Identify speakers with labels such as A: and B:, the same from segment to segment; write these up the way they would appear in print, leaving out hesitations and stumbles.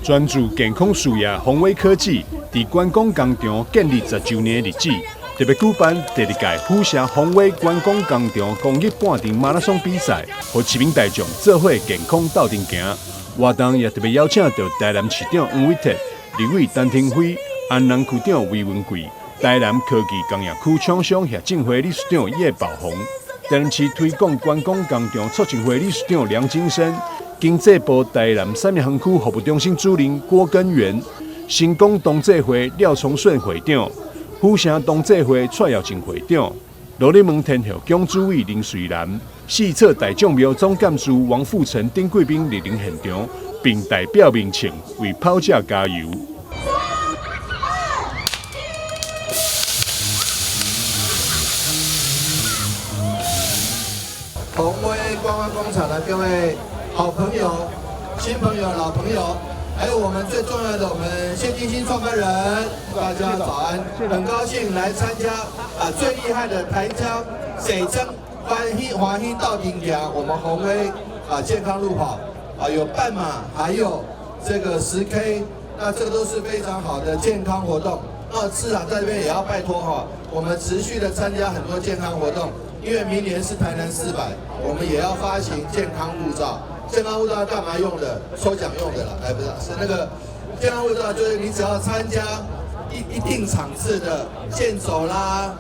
A: 专注健康事业宏伟科技，伫观光工厂建立10周年的日子，特别举办第2届虎城宏伟观光工厂公益半程马拉松比赛，和市民大众做伙健康斗阵行。活动也特别邀请到台南市长黄伟哲、立委陈廷辉、安南区长魏文贵、台南科技工业区厂商协进会理事长叶宝宏、台南市推广观光工厂促进会理事长梁金生、经济部台南产业园区服务中心主任郭根源、成功同济会廖崇顺会长、虎城同济会蔡耀进会长、罗里门天后宫主委林瑞兰、四册大奖庙总干事王富成等贵宾莅临现场，并代表民情为跑者加油。
B: 宏威观光工厂的各位好朋友、新朋友、老朋友，还有我们最重要的我们谢金星创办人，大家早安！很高兴来参加最厉害的台江水争华兴到顶奖，我们宏威健康路跑有半马，还有这个10K， 那这个都是非常好的健康活动。那市长在这边也要拜托我们持续的参加很多健康活动。因为明年是台南400，我们也要发行健康护照。健康护照干嘛用的？抽奖用的啦，不是那个健康护照，就是你只要参加一定场次的健走啦、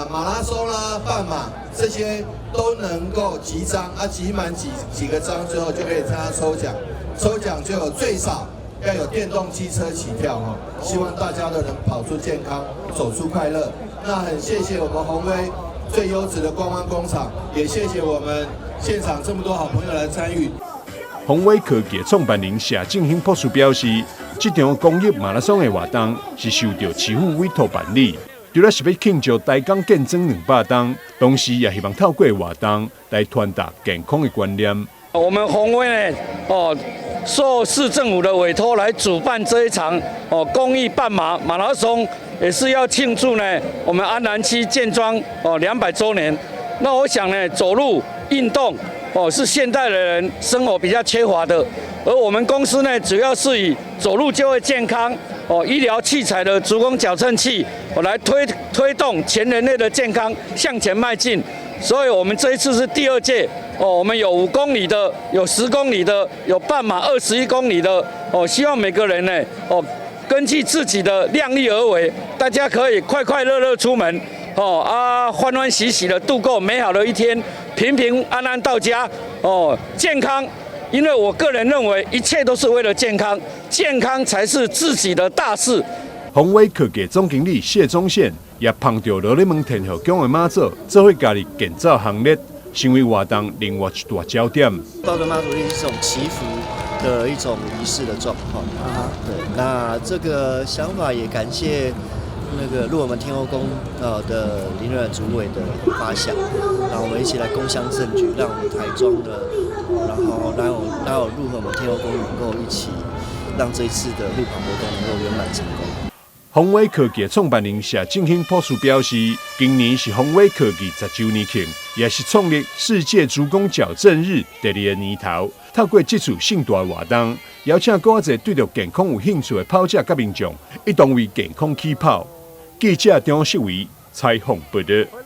B: 马拉松啦、半马这些都能够集章集满几个章之后就可以参加抽奖。抽奖就有最少要有电动机车起跳希望大家都能跑出健康，走出快乐。那很谢谢我们宏威最优质的观光工厂，也谢谢我们现场这么多好朋友来参与。
A: 宏伟科技创办人谢正兴博士表示，这场公益马拉松的活动是受到市府委托办理，除了是要庆祝台港建增200天，同时也希望透过活动来传达健康的观念。
C: 我们宏威呢，受市政府的委托来主办这一场公益半马马拉松，也是要庆祝呢我们安南区建庄200周年。那我想呢，走路运动是现代的人生活比较缺乏的，而我们公司呢，主要是以走路就会健康医疗器材的足弓矫正器来推动全人类的健康向前迈进。所以我们这一次是第2届我们有5公里的，有10公里的，有半马21公里的希望每个人呢根据自己的量力而为，大家可以快快乐乐出门欢欢喜喜的度过美好的一天，平平安安到家健康。因为我个人认为一切都是为了健康，健康才是自己的大事。
A: 宏威科技总经理谢宗宪也碰到罗里门天后宫的妈祖，做伙加入建造行列，成为活动另外一大焦点。
D: 抱着妈祖是一种祈福的一种仪式的状况对，那这个想法也感谢那个入我们天后宫的林瑞主委的发想，然后我们一起来共襄盛举，让我们台中的，然后入我们天后宫能够一起让这一次的路跑活动能够圆满成功。
A: 宏伟科技创办人谢正兴博士表示，今年是宏伟科技10周年庆，也是创立世界足弓矫正日第2个年头。透过这次盛大活动，邀请更多对着健康有兴趣的跑者甲民众，一同为健康起跑。记者张世伟采访报道。